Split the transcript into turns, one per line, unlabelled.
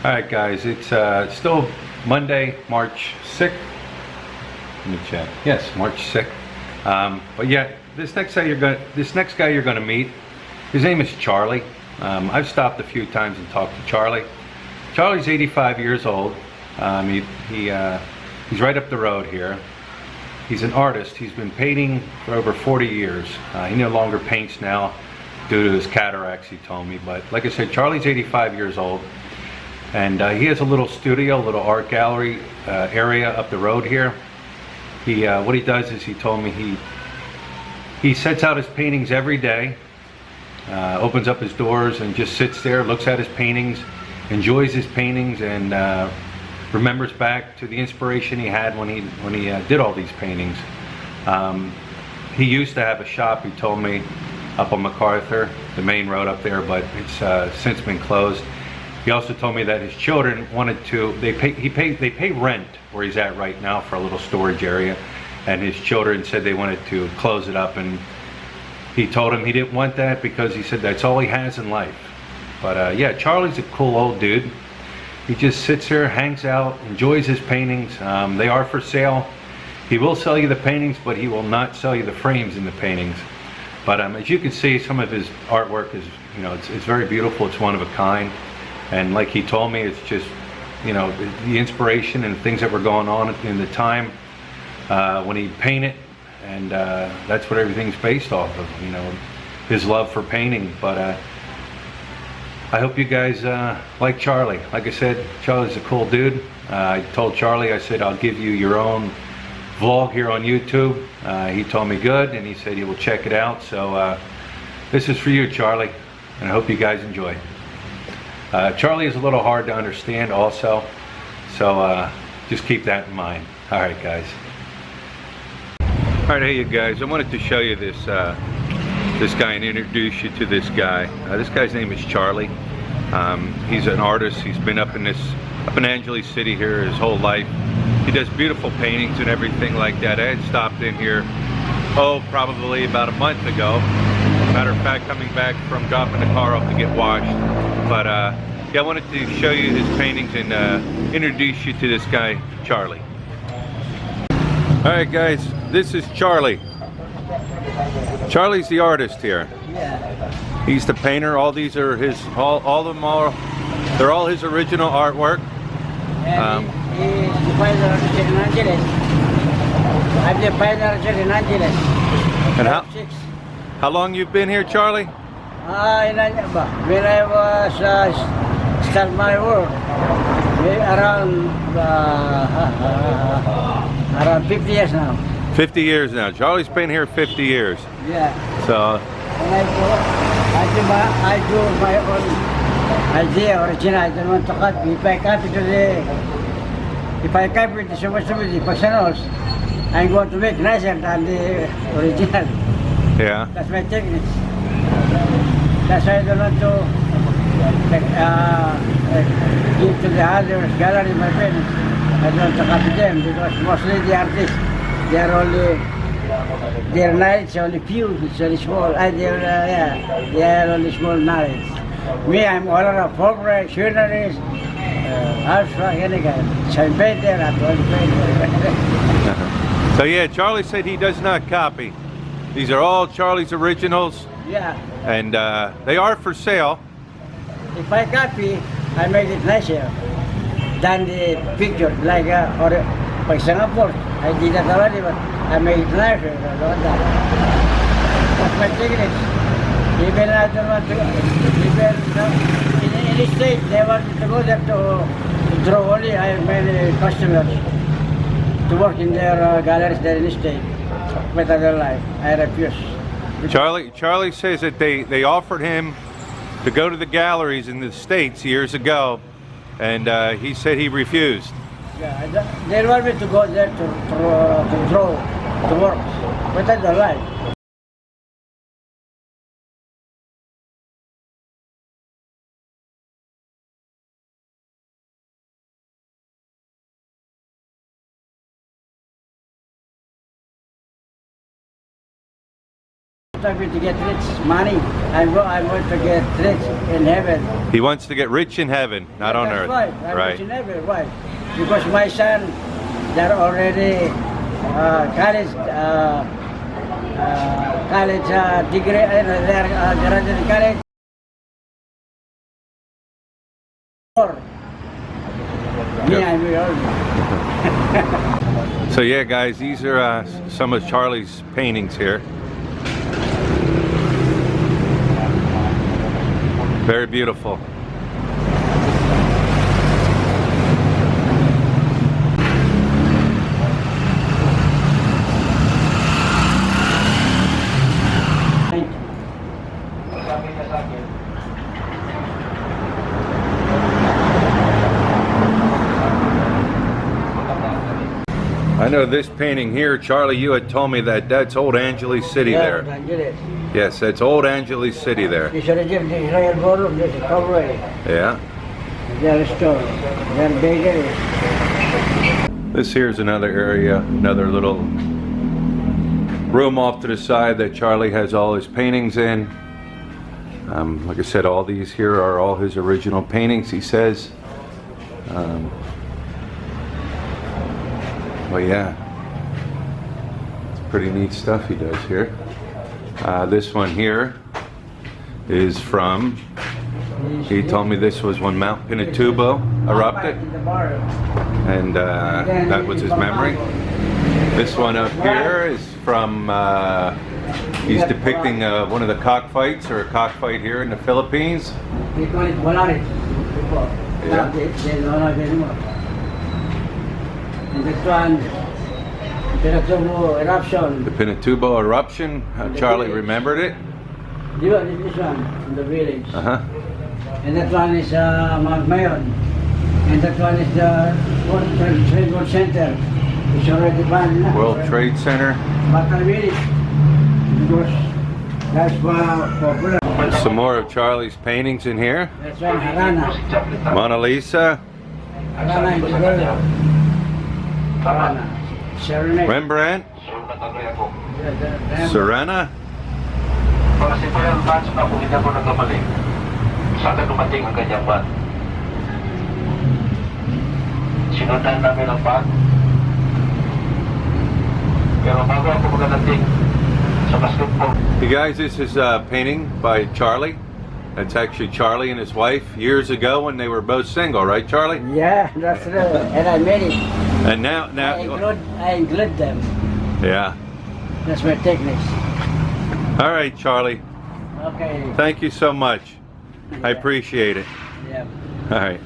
Alright guys, it's still Monday, March 6th. Let me check. Yes, March 6th. But yeah, this next guy you're gonna meet, his name is Charlie. I've stopped a few times and talked to Charlie. Charlie's 85 years old. He's right up the road here. He's an artist. He's been painting for over 40 years. He no longer paints now due to his cataracts, he told me. But like I said, Charlie's 85 years old. And he has a little studio, a little art gallery area up the road here. What he does is, he told me, he sets out his paintings every day, opens up his doors and just sits there, looks at his paintings, enjoys his paintings, and remembers back to the inspiration he had when he did all these paintings. He used to have a shop, he told me, up on MacArthur, the main road up there, but it's since been closed. He also told me that his children wanted to, they pay rent where he's at right now for a little storage area, and his children said they wanted to close it up, and he told him he didn't want that because he said that's all he has in life. But yeah, Charlie's a cool old dude. He just sits here, hangs out, enjoys his paintings. They are for sale. He will sell you the paintings, but he will not sell you the frames in the paintings. But as you can see, some of his artwork is, you know, it's very beautiful. It's one of a kind. And like he told me, it's just, you know, the inspiration and things that were going on in the time when he painted, and that's what everything's based off of, you know, his love for painting. But I hope you guys like Charlie. Like I said, Charlie's a cool dude. I told Charlie, I said, I'll give you your own vlog here on YouTube. He told me good, and he said he will check it out. So this is for you, Charlie, and I hope you guys enjoy. Charlie is a little hard to understand also, so just keep that in mind. Alright guys. Alright, hey you guys, I wanted to show you this this guy and introduce you to this guy. This guy's name is Charlie. He's an artist. He's been up in Angeles City here his whole life. He does beautiful paintings and everything like that. I had stopped in here, probably about a month ago. Matter of fact, coming back from dropping the car off to get washed. But yeah, I wanted to show you his paintings and introduce you to this guy, Charlie. Alright guys, this is Charlie. Charlie's the artist here.
Yeah.
He's the painter. All these are his, all of them are, they're all his original artwork.
He's the final artist in Angeles. I'm the final artist in Angeles.
And how long you've been here, Charlie?
When I was start my work, around 50 years now.
50 years now. Charlie's been here 50 years.
Yeah.
So.
And I do my own idea, original. I don't want to copy. If I copy the somebody personals, I'm going to make nicer than the original.
Yeah.
That's my technique. That's why I don't want to give to the others gallery my friends. I don't want to copy them because mostly the artists, their knowledge only few, it's only small. They are only small knowledge. Me, I'm all around folklore, sceneries, abstract, any kind. So I'm painter, I'm only painter.
So yeah, Charlie said he does not copy. These are all Charlie's originals.
Yeah.
And they are for sale.
If I copy, I make it nicer than the picture, like for example, I did that already, but I make it nicer. That's my technique. Even I don't want to, even in any state, they want to go there to draw only. I have many customers to work in their galleries there in the state, but I don't like. I refuse.
Charlie says that they offered him to go to the galleries in the States years ago, and he said he refused.
Yeah, they want me to go there to draw, to work, but I don't like. want me to get rich money. I want to get rich in heaven.
He wants to get rich in heaven, not on
That's
earth.
Right. I'm
Right.
rich in heaven. Why? Because my son, they're already college degree. They're graduate college. Me, I'm old.
So yeah, guys, these are some of Charlie's paintings here. Very beautiful. I know this painting here, Charlie, you had told me that that's old Angeles City there.
I get it.
Yes, that's old Angeles City there.
This is the Israel ballroom. This is Conway.
Yeah.
Their store. Their bakery.
This here's another area, another little room off to the side that Charlie has all his paintings in. Like I said, all these here are all his original paintings, he says. Well, yeah, it's pretty neat stuff he does here. This one here is from, he told me this was when Mount Pinatubo erupted, and that was his memory. This one up here is from, he's depicting one of the cockfights, or a cockfight here in the Philippines.
They call it Bolarit.
Yeah.
They don't have anymore. And that one, Pinatubo eruption.
The Pinatubo eruption, Charlie remembered it.
This one, in the village.
Uh-huh.
And that one is Mount Mayon. And that one is the World Trade Center. It's already banned now.
World Trade Center.
But I read it because that's popular.
Some more of Charlie's paintings in here.
That's one Harana.
Mona Lisa,
Harana in the world. Harana. Serenade.
Rembrandt,
Yeah,
Serena.
Para si Kuya Vance na kung hindi ako nagkamali, saan dumating ang kanyang van? Sinundan namin ang van. Pero bago ako magdating sa basketball.
You guys, this is a painting by Charlie. That's actually Charlie and his wife years ago when they were both single, right, Charlie?
Yeah, that's true. And I made it.
And now,
I include them.
yeah.
That's my techniques.
All right, Charlie.
Okay.
Thank you so much. I appreciate it.
Yeah.
All right.